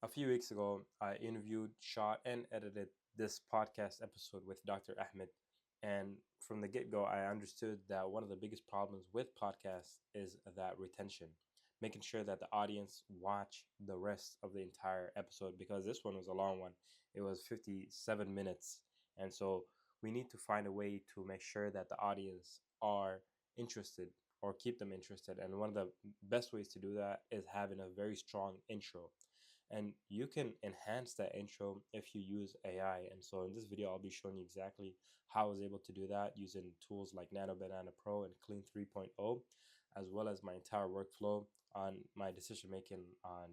A few weeks ago, I interviewed, shot, and edited this podcast episode with Dr. Ahmed. And from the get go, I understood that one of the biggest problems with podcasts is that retention, making sure that the audience watch the rest of the entire episode because this one was a long one. It was 57 minutes. And so we need to find a way to make sure that the audience are interested or keep them interested. And one of the best ways to do that is having a very strong intro, and you can enhance that intro if you use AI. And so in this video, I'll be showing you exactly how I was able to do that using tools like Nano Pro and Kling 3.0, as well as my entire workflow on my decision making on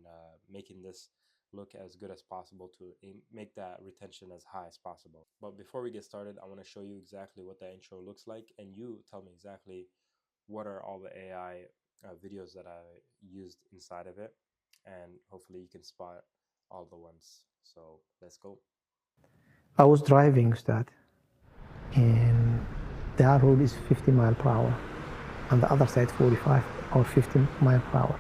making this look as good as possible to make that retention as high as possible. But before we get started, I want to show you exactly what that intro looks like, and you tell me exactly what are all the AI videos that I used inside of it, and hopefully you can spot all the ones. So let's go. I was driving, Ustad, and that road is 50 mile per hour. On the other side, 45 or 50 mile per hour.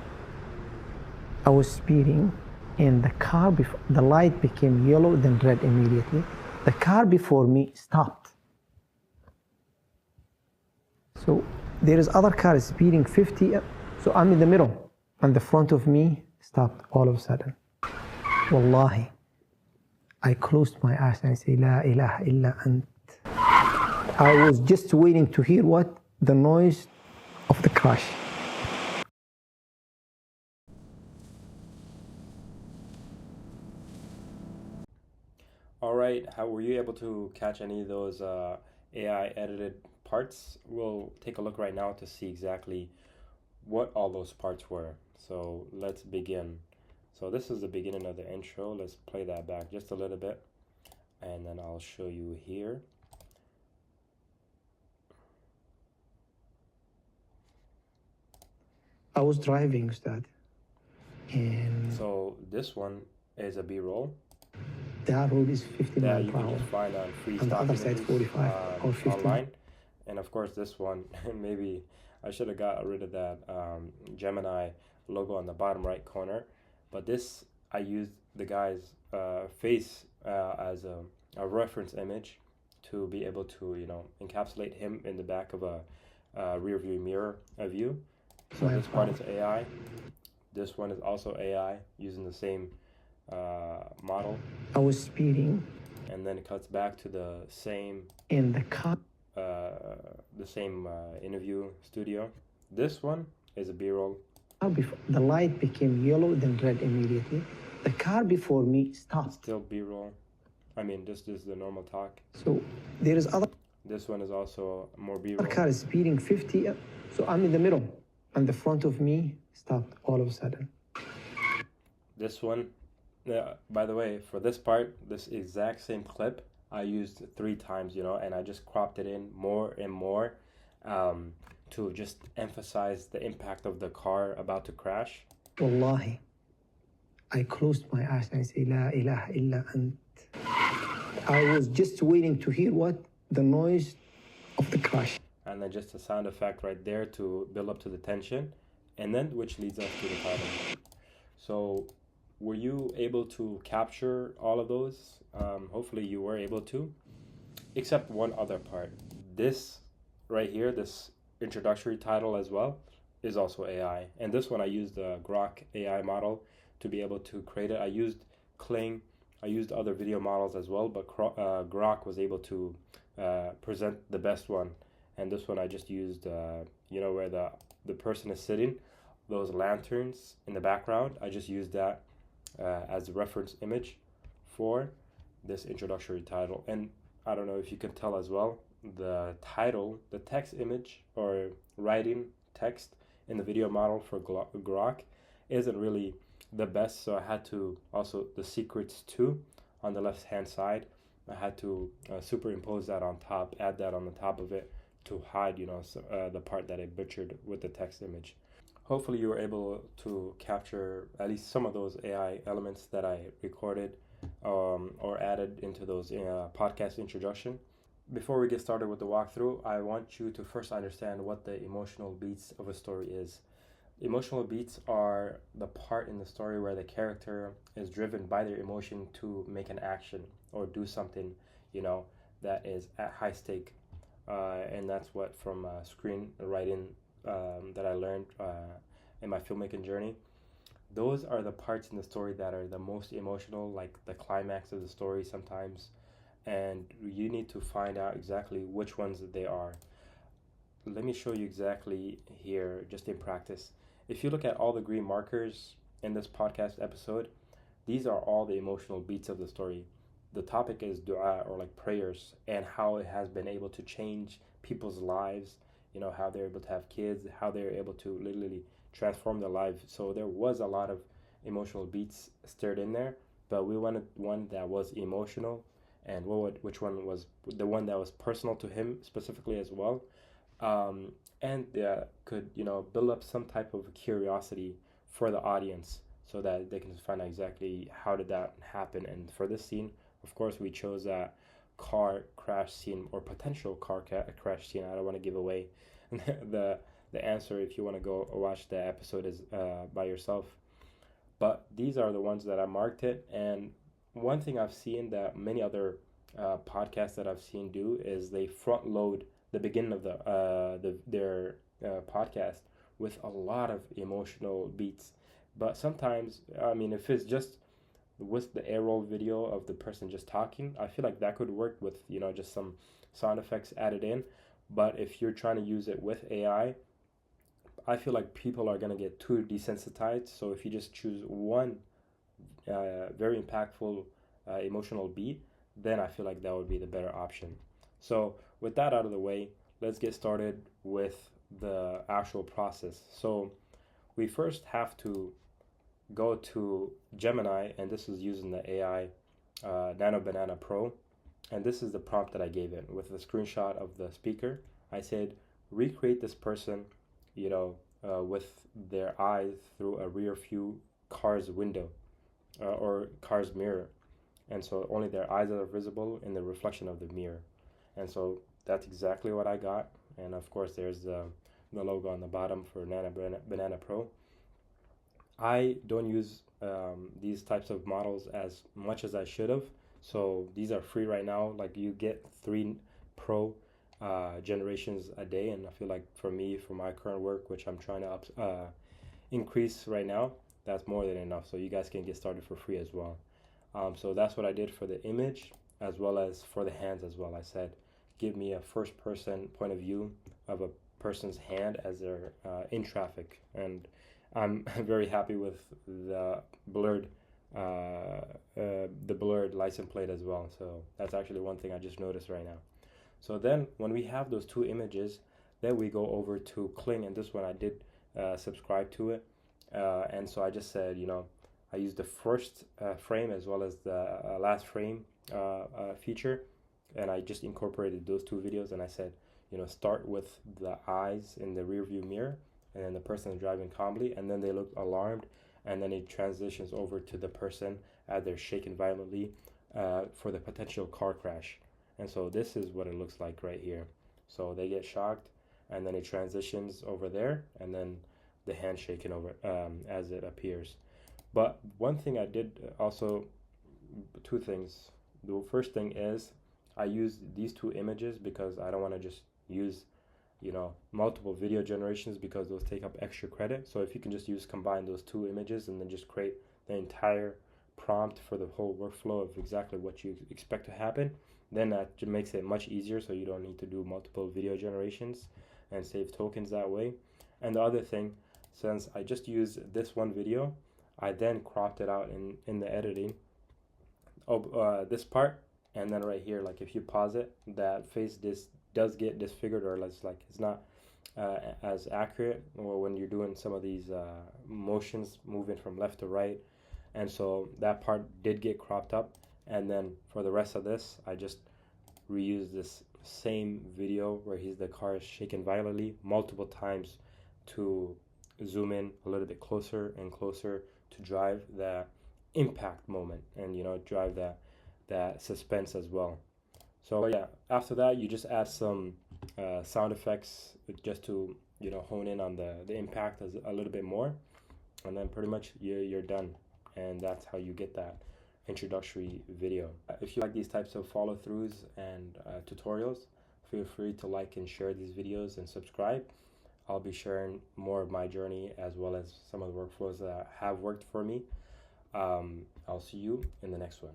I was speeding, and the light became yellow, then red immediately. The car before me stopped. So there is other car speeding 50, so I'm in the middle, and the front of me stopped all of a sudden. Wallahi, I closed my eyes and I say, La ilaha illa ant. I was just waiting to hear what? The noise of the crash. All right, how were you able to catch any of those AI edited parts? We'll take a look right now to see exactly what all those parts were. So let's begin. So this is the beginning of the intro. Let's play that back just a little bit, and then I'll show you here. I was driving, Ustad, and So this one is a B-roll that road is 50 that mile you per can hour. just find on free On the stock other side, images 45 or 50. online. And of course, this one, maybe I should have got rid of that Gemini logo on the bottom right corner. But this, I used the guy's face as a reference image to be able to, encapsulate him in the back of a rear view mirror view. So this part is AI. This one is also AI using the same model. I was speeding, And then it cuts back to the same and the car. Interview studio. This one is a B-roll. The light became yellow, then red immediately. The car before me stopped. Still B-roll. I mean, this is the normal talk. So there is other. This one is also more B-roll. Car is speeding 50, so I'm in the middle, and the front of me stopped all of a sudden. This one, by the way, for this part, this exact same clip, I used 3 times, and I just cropped it in more and more to just emphasize the impact of the car about to crash. Wallahi, I closed my eyes and I say, La ilaha illa ant. I was just waiting to hear what? The noise of the crash. And then just a sound effect right there to build up to the tension, and then which leads us to the title. So were you able to capture all of those? Hopefully you were able to, except one other part. This right here, this introductory title as well, is also AI. And this one I used the Grok AI model to be able to create it. I used Kling, I used other video models as well, but Grok was able to present the best one. And this one I just used, where the person is sitting, those lanterns in the background. I just used that as a reference image for this introductory title. And I don't know if you can tell as well, the title, the text image or writing text in the video model for Grok isn't really the best. So I had to also, the secrets too on the left hand side, I had to superimpose that on top, add that on the top of it to hide, the part that I butchered with the text image. Hopefully you were able to capture at least some of those AI elements that I recorded or added into those podcast introduction. Before we get started with the walkthrough, I want you to first understand what the emotional beats of a story is. Emotional beats are the part in the story where the character is driven by their emotion to make an action or do something, you know, that is at high stake. And that's what from screenwriting that I learned in my filmmaking journey. Those are the parts in the story that are the most emotional, like the climax of the story sometimes. And you need to find out exactly which ones they are. Let me show you exactly here, just in practice. If you look at all the green markers in this podcast episode, these are all the emotional beats of the story. The topic is dua, or like prayers, and how it has been able to change people's lives, you know, how they're able to have kids, how they're able to literally transform their lives. So there was a lot of emotional beats stirred in there, but we wanted one that was emotional, and which one was the one that was personal to him specifically as well, um, and could, you know, build up some type of curiosity for the audience so that they can find out exactly how did that happen. And for this scene, of course, we chose a car crash scene, or potential crash scene. I don't want to give away the the answer. If you want to go watch the episode is by yourself, but these are the ones that I marked it. And one thing I've seen that many other podcasts that I've seen do is they front load the beginning of their podcast with a lot of emotional beats. But sometimes, I mean, if it's just with the air roll video of the person just talking, I feel like that could work with, you know, just some sound effects added in. But if you're trying to use it with I feel like people are gonna get too desensitized. So if you just choose one very impactful emotional beat, then I feel like that would be the better option. So with that out of the way, let's get started with the actual process. So we first have to go to Gemini, and this is using the AI Nano Banana Pro. And this is the prompt that I gave it with the screenshot of the speaker. I said, recreate this person, you know, with their eyes through a rear view car's window or car's mirror. And so only their eyes are visible in the reflection of the mirror. And so that's exactly what I got. And of course, there's the logo on the bottom for Nano Banana Pro. I don't use these types of models as much as I should have. So these are free right now. Like you get 3 pro generations a day, and I feel like for me, for my current work, which I'm trying to increase right now, that's more than enough. So you guys can get started for free as well. So that's what I did for the image as well as for the hands as well. I said, give me a first person point of view of a person's hand as they're in traffic. And I'm very happy with the blurred license plate as well. So that's actually one thing I just noticed right now. So then when we have those 2 images, then we go over to Kling, and this one I did subscribe to it. And so I just said, you know, I used the first frame as well as the last frame feature, and I just incorporated those 2 videos. And I said, you know, start with the eyes in the rear view mirror, and then the person is driving calmly, and then they look alarmed, and then it transitions over to the person as they're shaken violently for the potential car crash. And so this is what it looks like right here. So they get shocked, and then it transitions over there, and then the hand shaking over as it appears. But one thing I did also, 2 things. The first thing is I used these 2 images because I don't want to just use, you know, multiple video generations, because those take up extra credit. So if you can just combine those 2 images and then just create the entire prompt for the whole workflow of exactly what you expect to happen, then that just makes it much easier, so you don't need to do multiple video generations and save tokens that way. And the other thing, since I just used this one video, I then cropped it out in the editing. This part, and then right here, like if you pause it, that face does get disfigured, or less, like it's not as accurate, or when you're doing some of these motions moving from left to right. And so that part did get cropped up. And then for the rest of this, I just reused this same video where the car is shaken violently multiple times to zoom in a little bit closer and closer to drive the impact moment, and, you know, drive that suspense as well. So yeah, after that you just add some sound effects just to hone in on the impact a little bit more, and then pretty much you're done. And that's how you get that introductory video. If you like these types of follow-throughs and tutorials, feel free to like and share these videos and subscribe. I'll be sharing more of my journey as well as some of the workflows that have worked for me. I'll see you in the next one.